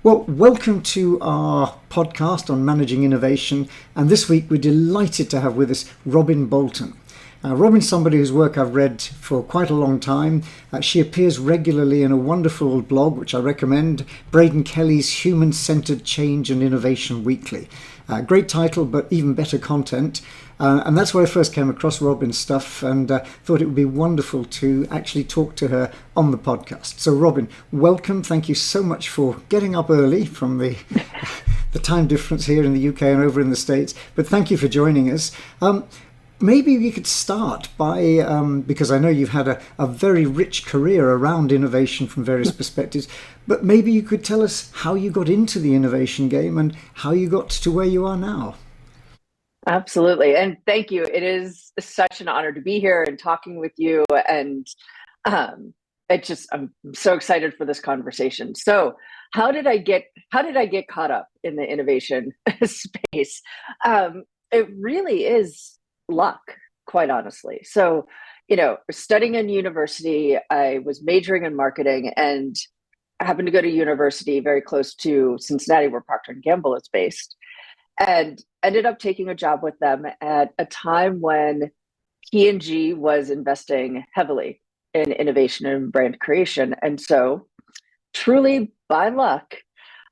Well, welcome to our podcast on managing innovation. And this week we're delighted to have with us Robyn Bolton. Robyn's somebody whose work I've read for quite a long time. She appears regularly in a wonderful blog, which I recommend, Braden Kelly's Human-Centered Change and Innovation Weekly. Great title, but even better content. And that's where I first came across Robyn's stuff and thought it would be wonderful to actually talk to her on the podcast. So Robyn, welcome. Thank you so much for getting up early from the time difference here in the UK and over in the States. But thank you for joining us. Maybe we could start by, because I know you've had a very rich career around innovation from various perspectives, but maybe you could tell us how you got into the innovation game and how you got to where you are now. Absolutely. And thank you. It is such an honor to be here and talking with you. And I'm so excited for this conversation. So how did I get caught up in the innovation space? It really is luck, quite honestly. So, studying in university, I was majoring in marketing and I happened to go to university very close to Cincinnati, where Procter and Gamble is based, and ended up taking a job with them at a time when P&G was investing heavily in innovation and brand creation. And so, truly by luck,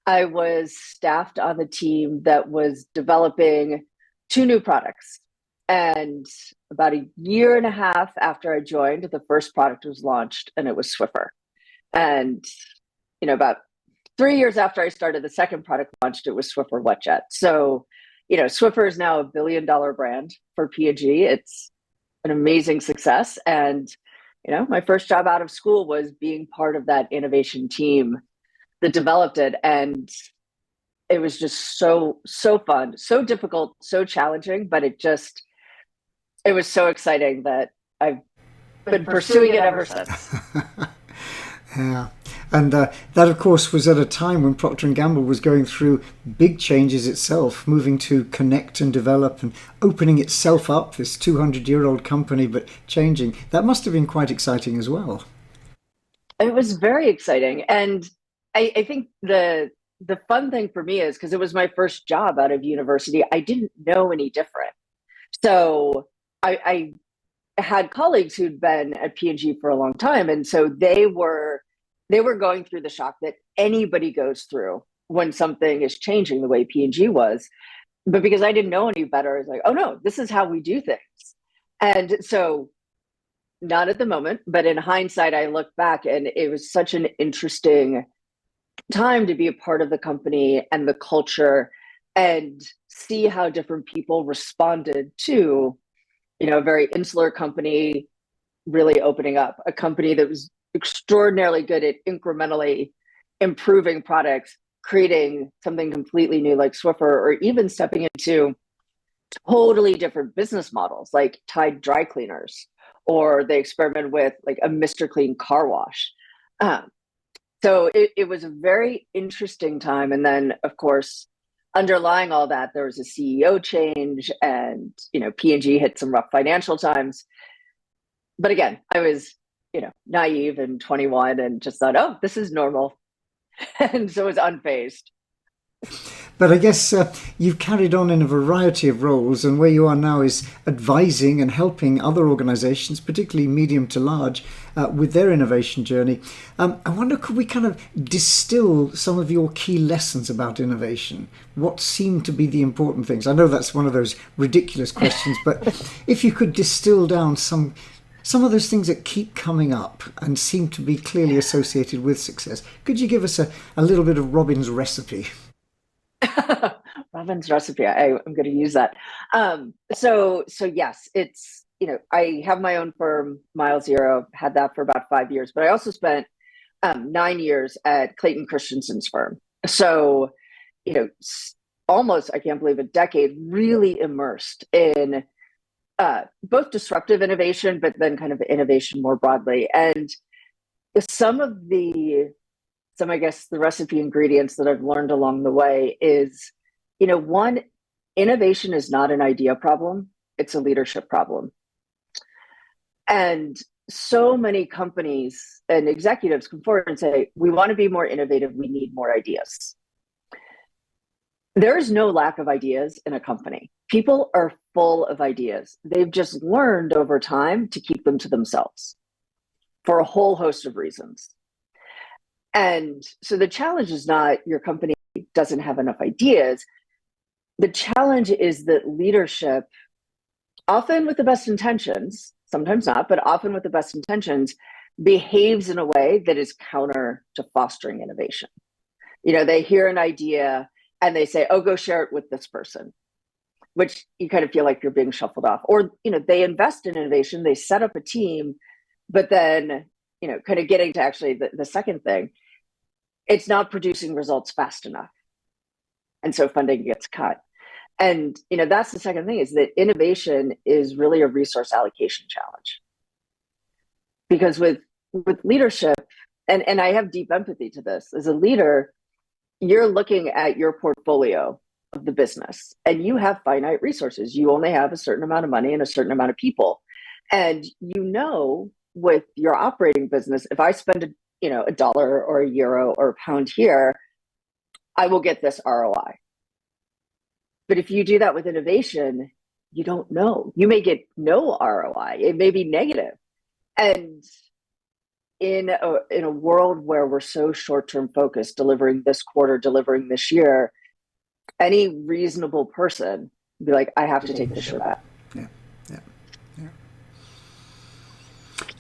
I was staffed on the team that was developing two new products. And about a year and a half after I joined, the first product was launched, and it was Swiffer. And, about 3 years after I started, the second product launched, it was Swiffer Wet-Jet. So, Swiffer is now a $1 billion brand for P&G. It's an amazing success. And, my first job out of school was being part of that innovation team that developed it. And it was just so fun, so difficult, so challenging, but it was so exciting that I've been pursuing it ever since. Yeah. And that, of course, was at a time when Procter and Gamble was going through big changes itself, moving to connect and develop and opening itself up, this 200-year-old company, but changing. That must have been quite exciting as well. It was very exciting. And I think the fun thing for me is, because it was my first job out of university, I didn't know any different. So I had colleagues who'd been at P&G for a long time. And so they were going through the shock that anybody goes through when something is changing the way P&G was. But because I didn't know any better, I was like, oh no, this is how we do things. And so not at the moment, but in hindsight, I look back and it was such an interesting time to be a part of the company and the culture and see how different people responded to, a very insular company really opening up, a company that was extraordinarily good at incrementally improving products, creating something completely new like Swiffer, or even stepping into totally different business models like Tide dry cleaners, or they experimented with like a Mr. Clean car wash. So it was a very interesting time. And then, of course, underlying all that, there was a CEO change and, P&G hit some rough financial times. But again, I was, naive and 21 and just thought, oh, this is normal. And so was unfazed. But I guess you've carried on in a variety of roles, and where you are now is advising and helping other organisations, particularly medium to large, with their innovation journey. I wonder, could we kind of distill some of your key lessons about innovation? What seem to be the important things? I know that's one of those ridiculous questions, but if you could distill down some of those things that keep coming up and seem to be clearly associated with success, could you give us a little bit of Robyn's recipe? Robyn's recipe. I'm going to use that. So yes, it's, I have my own firm, Milezero, had that for about 5 years, but I also spent 9 years at Clayton Christensen's firm. So, almost, I can't believe, a decade really immersed in both disruptive innovation, but then kind of innovation more broadly. And I guess the recipe ingredients that I've learned along the way is, one, innovation is not an idea problem, it's a leadership problem. And so many companies and executives come forward and say, we want to be more innovative, we need more ideas. There is no lack of ideas in a company. People are full of ideas. They've just learned over time to keep them to themselves for a whole host of reasons. And so the challenge is not your company doesn't have enough ideas. The challenge is that leadership, often with the best intentions, sometimes not, but often with the best intentions, behaves in a way that is counter to fostering innovation. They hear an idea and they say, oh, go share it with this person, which you kind of feel like you're being shuffled off. Or, they invest in innovation, they set up a team, but then, kind of getting to actually the second thing, it's not producing results fast enough. And so funding gets cut. And, that's the second thing, is that innovation is really a resource allocation challenge. Because with leadership, and I have deep empathy to this, as a leader, you're looking at your portfolio of the business and you have finite resources. You only have a certain amount of money and a certain amount of people. And with your operating business, if I spend a dollar or a euro or a pound here, I will get this ROI. But if you do that with innovation, you don't know. You may get no ROI. It may be negative. And in a world where we're so short-term focused, delivering this quarter, delivering this year, any reasonable person would be like, I have to take the shot.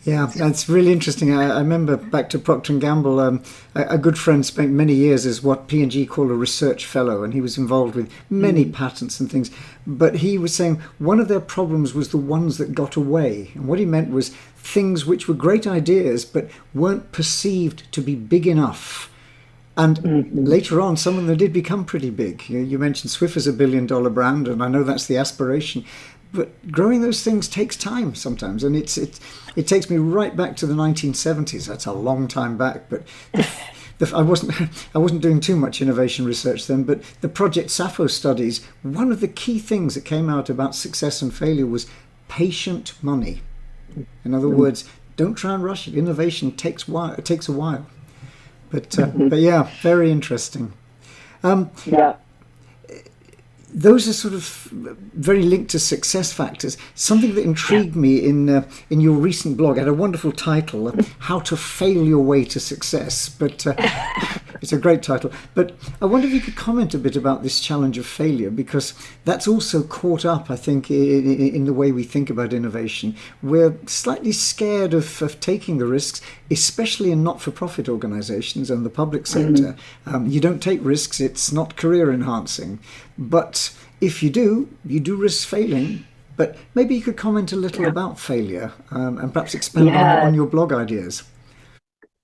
Yeah, that's really interesting. I remember back to Procter and Gamble, a good friend spent many years as what P&G call a research fellow, and he was involved with many patents and things. But he was saying one of their problems was the ones that got away. And what he meant was things which were great ideas but weren't perceived to be big enough. And later on, some of them did become pretty big. You mentioned Swiffer's $1 billion brand, and I know that's the aspiration. But growing those things takes time sometimes, and it takes me right back to the 1970s. That's a long time back, but I wasn't doing too much innovation research then. But the Project Sappho studies, one of the key things that came out about success and failure was patient money. In other words, don't try and rush it. Innovation takes a while. But yeah, very interesting. Those are sort of very linked to success factors. Something that intrigued me in your recent blog had a wonderful title, How to Fail Your Way to Success. But it's a great title. But I wonder if you could comment a bit about this challenge of failure, because that's also caught up, I think, in the way we think about innovation. We're slightly scared of taking the risks, especially in not-for-profit organizations and the public sector. You don't take risks, it's not career enhancing. But if you do risk failing. But maybe you could comment a little about failure and perhaps expand on your blog ideas.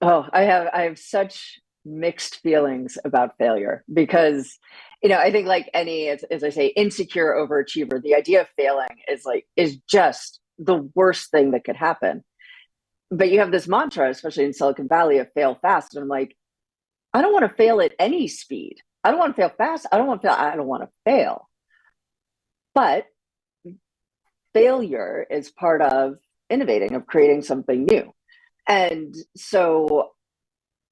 Oh, I have such mixed feelings about failure because, I think like any, as I say, insecure overachiever, the idea of failing is just the worst thing that could happen. But you have this mantra, especially in Silicon Valley, of fail fast. And I'm like, I don't want to fail at any speed. I don't want to fail fast. I don't want to fail. But failure is part of innovating, of creating something new. And so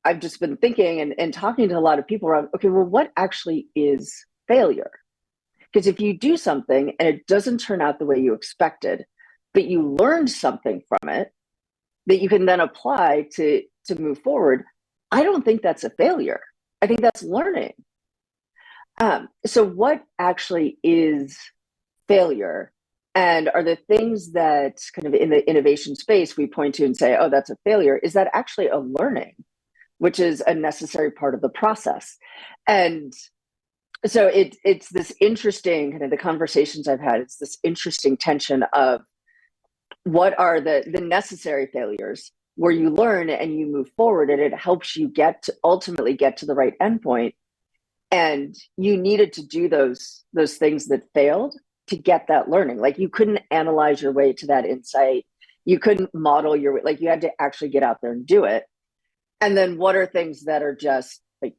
I've just been thinking and talking to a lot of people around, okay, well, what actually is failure? Because if you do something and it doesn't turn out the way you expected, but you learned something from it that you can then apply to move forward, I don't think that's a failure. I think that's learning. So what actually is failure? And are the things that kind of in the innovation space we point to and say, oh, that's a failure, is that actually a learning, which is a necessary part of the process? And so it's this interesting kind of the conversations I've had, it's this interesting tension of what are the necessary failures where you learn and you move forward and it helps you ultimately get to the right endpoint. And you needed to do those things that failed to get that learning. Like you couldn't analyze your way to that insight. You couldn't model your way. Like you had to actually get out there and do it. And then what are things that are just like,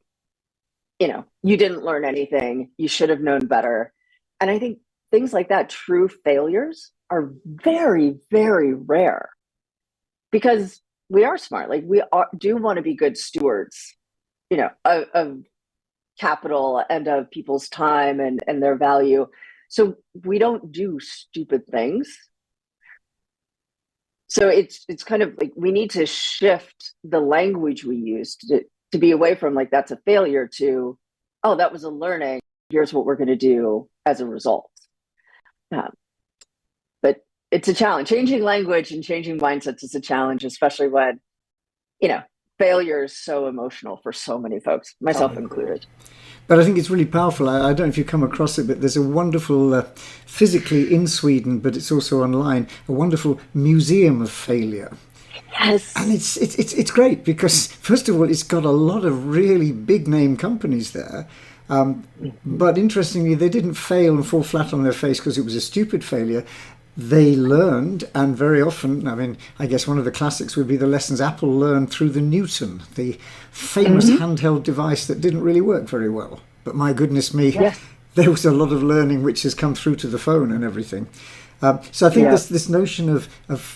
you didn't learn anything. You should have known better. And I think things like that, true failures, are very, very rare because we are smart. Like do want to be good stewards, of capital and of people's time and their value. So we don't do stupid things. So it's kind of like we need to shift the language we use to be away from like that's a failure to, oh, that was a learning. Here's what we're going to do as a result. But it's a challenge. Changing language and changing mindsets is a challenge, especially when, failure is so emotional for so many folks, myself included. But I think it's really powerful. I don't know if you come across it, but there's a wonderful, physically in Sweden, but it's also online, a wonderful museum of failure. Yes. And it's great because, first of all, it's got a lot of really big name companies there. But interestingly, they didn't fail and fall flat on their face because it was a stupid failure. They learned, and very often, I guess one of the classics would be the lessons Apple learned through the Newton, the famous handheld device that didn't really work very well. But my goodness me, there was a lot of learning which has come through to the phone and everything. So I think this notion of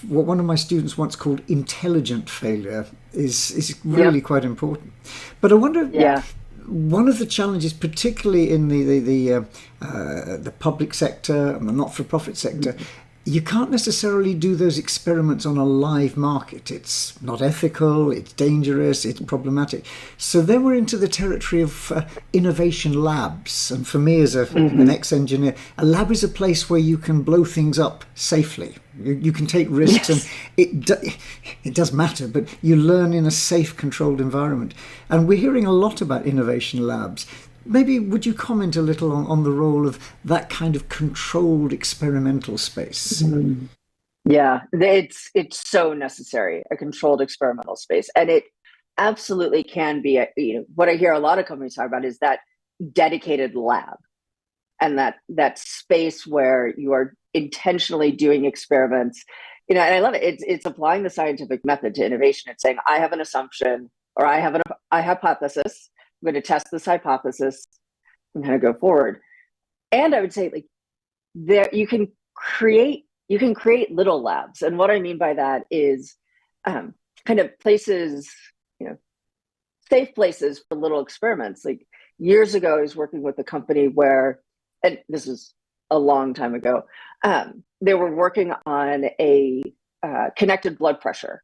what one of my students once called intelligent failure is really quite important. But I wonder... One of the challenges, particularly in the public sector and the not-for-profit sector, you can't necessarily do those experiments on a live market. It's not ethical, it's dangerous, it's problematic. So then we're into the territory of innovation labs. And for me as an ex-engineer, a lab is a place where you can blow things up safely. You can take risks, and it does matter, but you learn in a safe, controlled environment. And we're hearing a lot about innovation labs. Maybe would you comment a little on the role of that kind of controlled experimental space? Yeah, it's so necessary, a controlled experimental space. And it absolutely can be, what I hear a lot of companies talk about is that dedicated lab and that space where you are intentionally doing experiments. And I love it. It's applying the scientific method to innovation. It's saying, I have an assumption or I have a hypothesis. I'm going to test this hypothesis and kind of go forward. And I would say like there you can create little labs. And what I mean by that is kind of places, safe places for little experiments. Like years ago, I was working with a company where, and this was a long time ago, they were working on a connected blood pressure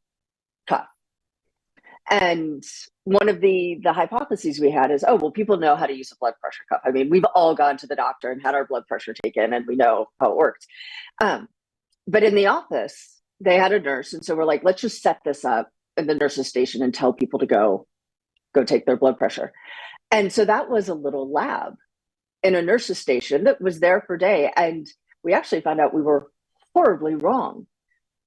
cuff. And one of the hypotheses we had is, people know how to use a blood pressure cuff. We've all gone to the doctor and had our blood pressure taken and we know how it works. But in the office, they had a nurse. And so we're like, let's just set this up in the nurse's station and tell people to go take their blood pressure. And so that was a little lab in a nurse's station that was there for a day. And we actually found out we were horribly wrong.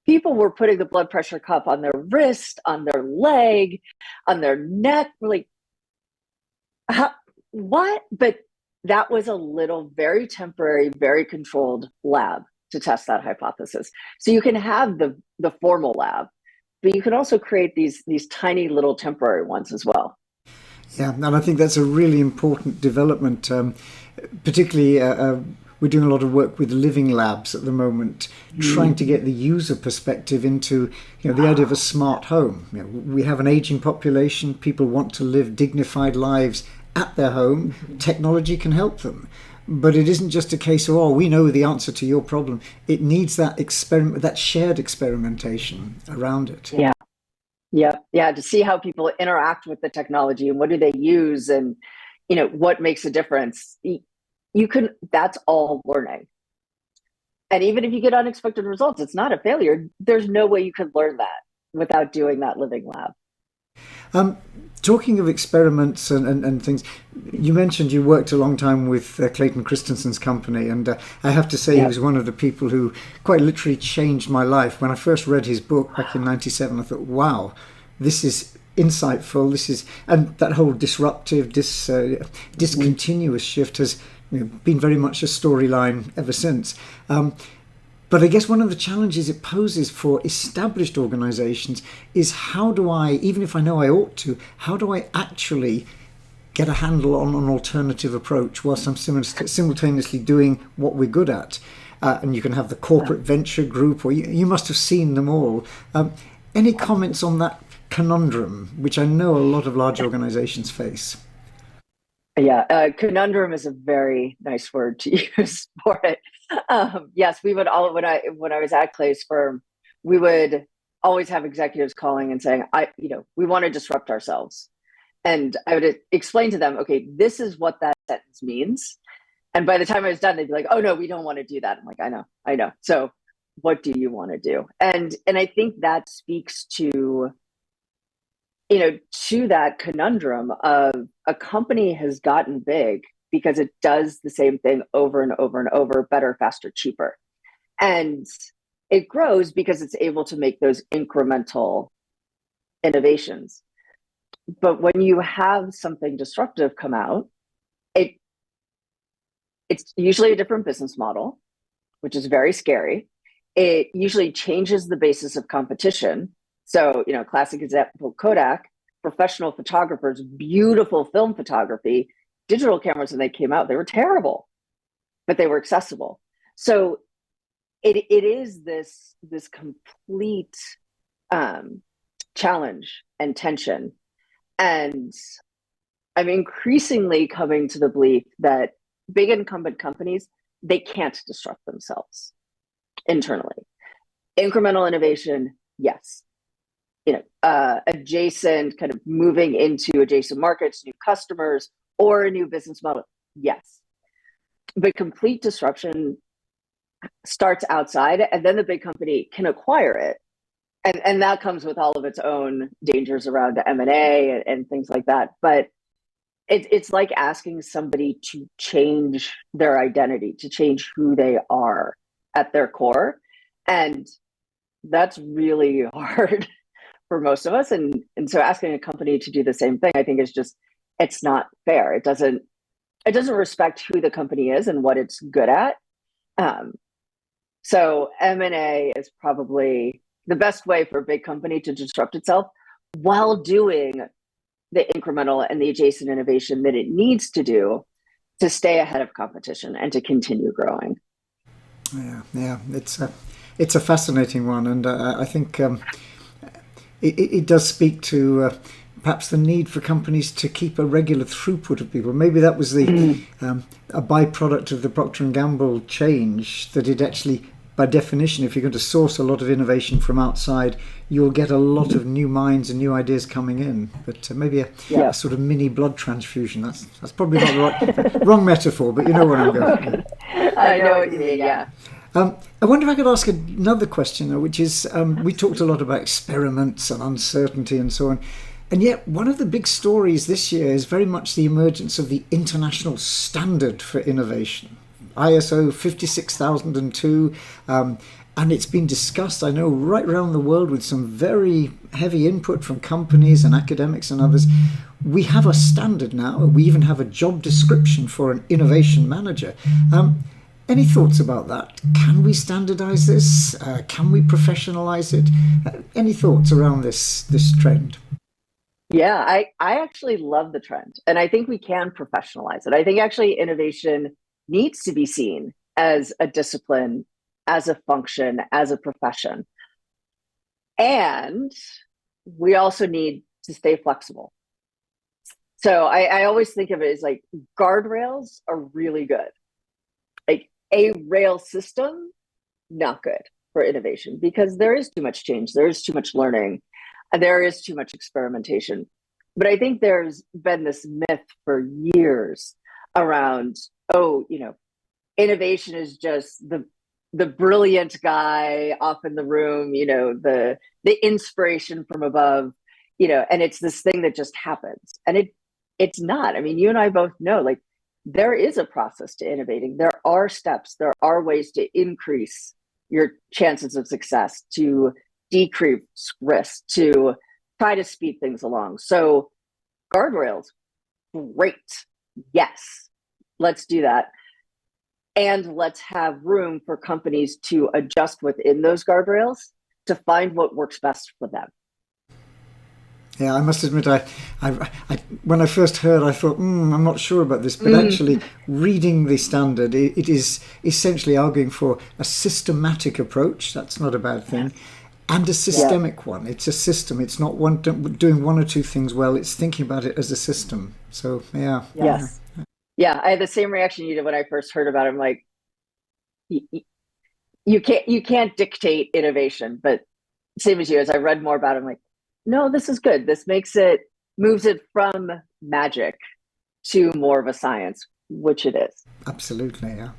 People were putting the blood pressure cuff on their wrist, on their leg, on their neck. We're like, what? But that was a little, very temporary, very controlled lab to test that hypothesis. So you can have the formal lab, but you can also create these tiny little temporary ones as well. Yeah, and I think that's a really important development, particularly we're doing a lot of work with living labs at the moment, trying to get the user perspective into the idea of a smart home. We have an aging population. People want to live dignified lives at their home. Technology can help them. But it isn't just a case of, we know the answer to your problem. It needs that that shared experimentation around it. Yeah, to see how people interact with the technology and what do they use and, what makes a difference. That's all learning. And even if you get unexpected results, it's not a failure. There's no way you could learn that without doing that living lab. Talking of experiments and things, you mentioned you worked a long time with Clayton Christensen's company, and I have to say he was one of the people who quite literally changed my life. When I first read his book back in '97, I thought, wow, this is insightful. And that whole disruptive, discontinuous shift has been very much a storyline ever since. But I guess one of the challenges it poses for established organizations is how do I, even if I know I ought to, how do I actually get a handle on an alternative approach whilst I'm simultaneously doing what we're good at? And you can have the corporate venture group, or you must have seen them all. Any comments on that conundrum, which I know a lot of large organizations face? Yeah, conundrum is a very nice word to use for it. Yes, we would all when I was at Clay's firm, we would always have executives calling and saying, we want to disrupt ourselves." And I would explain to them, "Okay, this is what that sentence means." And by the time I was done, they'd be like, "Oh no, we don't want to do that." I'm like, I know. So what do you want to do? And I think that speaks to that conundrum of a company has gotten big because it does the same thing over and over and over, better, faster, cheaper. And it grows because it's able to make those incremental innovations. But when you have something disruptive come out, it's usually a different business model, which is very scary. It usually changes the basis of competition. So, classic example, Kodak, professional photographers, beautiful film photography, digital cameras when they came out, they were terrible, but they were accessible. So it is this complete challenge and tension. And I'm increasingly coming to the belief that big incumbent companies, they can't disrupt themselves internally. Incremental innovation, yes. Adjacent, kind of moving into adjacent markets, new customers, or a new business model, yes. But complete disruption starts outside, and then the big company can acquire it. And that comes with all of its own dangers around M&A and things like that. But it's like asking somebody to change their identity, to change who they are at their core. And that's really hard for most of us. And so asking a company to do the same thing, I think it's not fair. It doesn't respect who the company is and what it's good at. So M&A is probably the best way for a big company to disrupt itself while doing the incremental and the adjacent innovation that it needs to do to stay ahead of competition and to continue growing. Yeah, it's a fascinating one, and I think it does speak to perhaps the need for companies to keep a regular throughput of people. Maybe that was a byproduct of the Procter and Gamble change, that it actually, by definition, if you're going to source a lot of innovation from outside, you'll get a lot of new minds and new ideas coming in. But maybe a sort of mini blood transfusion. That's probably not the wrong metaphor, but you know where I'm going. I know what you mean, yeah. I wonder if I could ask another question, though, which is, we talked a lot about experiments and uncertainty and so on. And yet one of the big stories this year is very much the emergence of the international standard for innovation. ISO 56002, and it's been discussed, I know, right around the world with some very heavy input from companies and academics and others. We have a standard now. We even have a job description for an innovation manager. Any thoughts about that? Can we standardize this? Can we professionalize it? Any thoughts around this trend? Yeah, I actually love the trend, and I think we can professionalize it. I think actually innovation needs to be seen as a discipline, as a function, as a profession. And we also need to stay flexible. So I always think of it as like guardrails are really good. Like a rail system, not good for innovation, because there is too much change, there is too much learning, and there is too much experimentation. But I think there's been this myth for years around, innovation is just the brilliant guy off in the room, the inspiration from above, and it's this thing that just happens. And it's not. I mean, you and I both know, like, there is a process to innovating. There are steps, there are ways to increase your chances of success, to decrease risk, to try to speed things along. So guardrails, great. Yes, let's do that. And let's have room for companies to adjust within those guardrails to find what works best for them. Yeah, I must admit, I when I first heard, I thought, I'm not sure about this. But actually, reading the standard, it is essentially arguing for a systematic approach. That's not a bad thing. And a systemic one. It's a system. It's not doing one or two things well. It's thinking about it as a system. So, Yes. Yeah, I had the same reaction you did when I first heard about it. I'm like, you can't dictate innovation, but same as you, as I read more about it, I'm like, no, this is good. This moves it from magic to more of a science, which it is. Absolutely, yeah.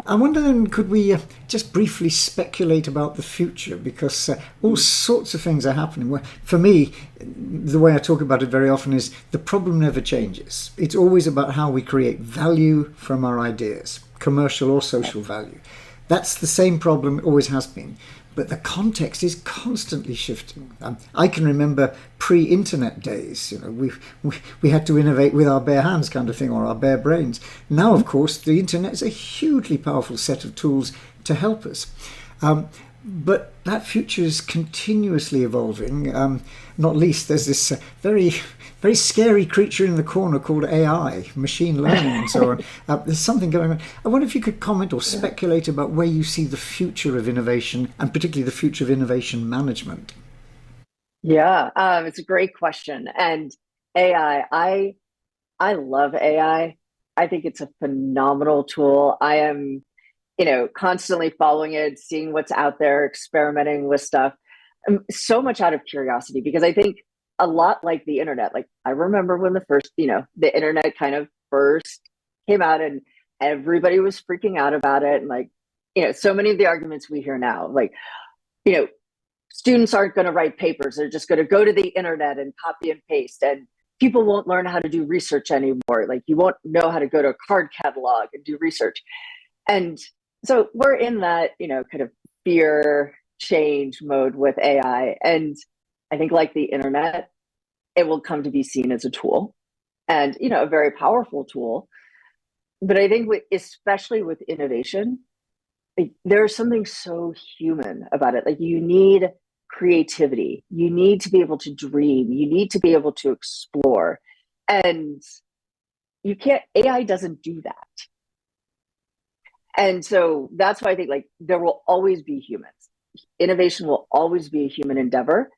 I wonder then, could we just briefly speculate about the future? Because all sorts of things are happening. Well, for me, the way I talk about it very often is the problem never changes. It's always about how we create value from our ideas, commercial or social value. That's the same problem, it always has been. But the context is constantly shifting. I can remember pre-internet days. We had to innovate with our bare hands, kind of thing, or our bare brains. Now, of course, the internet is a hugely powerful set of tools to help us. But that future is continuously evolving. Not least, there's this very, very scary creature in the corner called AI, machine learning, and so on. There's something going on. I wonder if you could comment or speculate about where you see the future of innovation, and particularly the future of innovation management. Yeah, it's a great question. And AI, I love AI. I think it's a phenomenal tool. I am, constantly following it, seeing what's out there, experimenting with stuff, so much out of curiosity, because I think a lot like the internet, like I remember when the internet kind of first came out and everybody was freaking out about it. And like, so many of the arguments we hear now, like, you know, students aren't going to write papers. They're just going to go to the internet and copy and paste. And people won't learn how to do research anymore. Like you won't know how to go to a card catalog and do research. And so we're in that, kind of fear change mode with AI. And I think like the internet, it will come to be seen as a tool and, a very powerful tool. But I think especially with innovation, like, there's something so human about it. Like you need creativity, you need to be able to dream, you need to be able to explore. And AI doesn't do that. And so that's why I think like there will always be humans. Innovation will always be a human endeavor,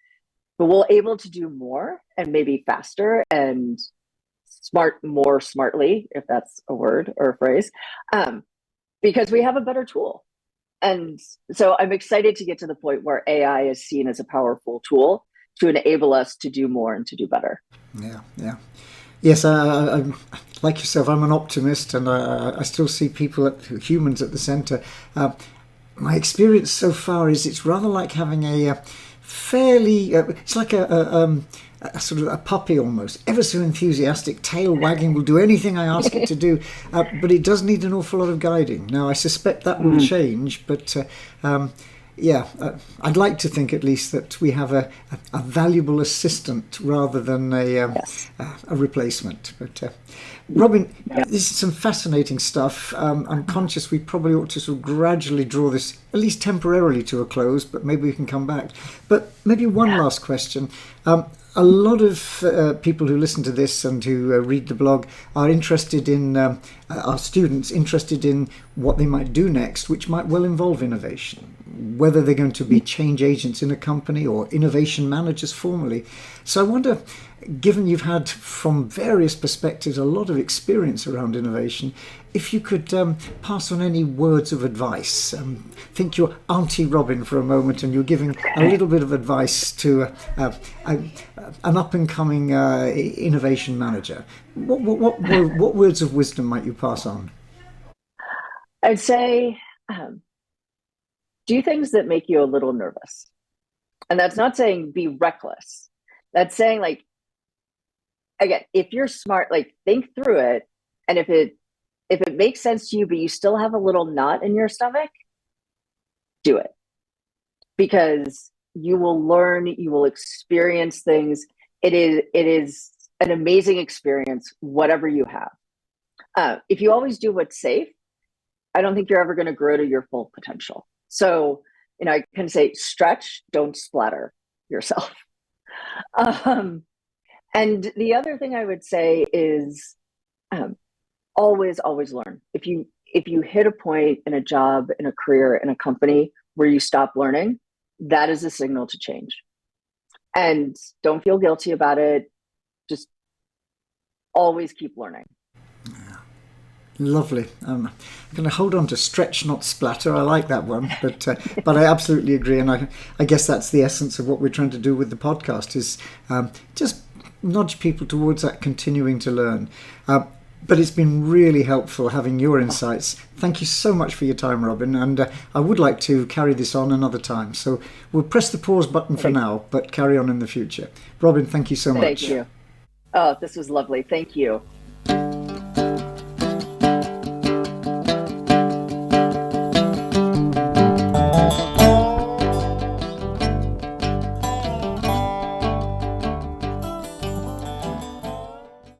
but we'll able to do more and maybe faster and more smartly, if that's a word or a phrase, because we have a better tool. And so I'm excited to get to the point where AI is seen as a powerful tool to enable us to do more and to do better. Yeah, yeah. Yes, I'm like yourself. I'm an optimist, and I still see humans at the centre. My experience so far is it's rather like having a fairly. It's like a sort of a puppy almost, ever so enthusiastic, tail wagging, will do anything I ask it to do, but it does need an awful lot of guiding. Now, I suspect that will change, but I'd like to think at least that we have a valuable assistant rather than a replacement. But Robyn, this is some fascinating stuff. I'm conscious we probably ought to sort of gradually draw this, at least temporarily, to a close, but maybe we can come back. But maybe one last question. A lot of people who listen to this and who read the blog are interested in, our students interested in what they might do next, which might well involve innovation, whether they're going to be change agents in a company or innovation managers formally. So I wonder, given you've had from various perspectives a lot of experience around innovation, if you could pass on any words of advice. Think you're Auntie Robyn for a moment and you're giving a little bit of advice to an up-and-coming innovation manager. What words of wisdom might you pass on? I'd say do things that make you a little nervous. And that's not saying be reckless. That's saying, like, again, if you're smart, like think through it. And if it makes sense to you, but you still have a little knot in your stomach, do it. Because you will learn, you will experience things. It is an amazing experience, whatever you have. If you always do what's safe, I don't think you're ever going to grow to your full potential. So, I can say stretch, don't splatter yourself. And the other thing I would say is always learn. If you hit a point in a job, in a career, in a company where you stop learning, that is a signal to change. And don't feel guilty about it. Just always keep learning. Lovely. I'm going to hold on to stretch, not splatter. I like that one, but I absolutely agree, and I guess that's the essence of what we're trying to do with the podcast is just nudge people towards that continuing to learn. But it's been really helpful having your insights. Thank you so much for your time, Robyn, and I would like to carry this on another time. So we'll press the pause button for now, but carry on in the future. Robyn, thank you so much. Thank you. Oh, this was lovely. Thank you.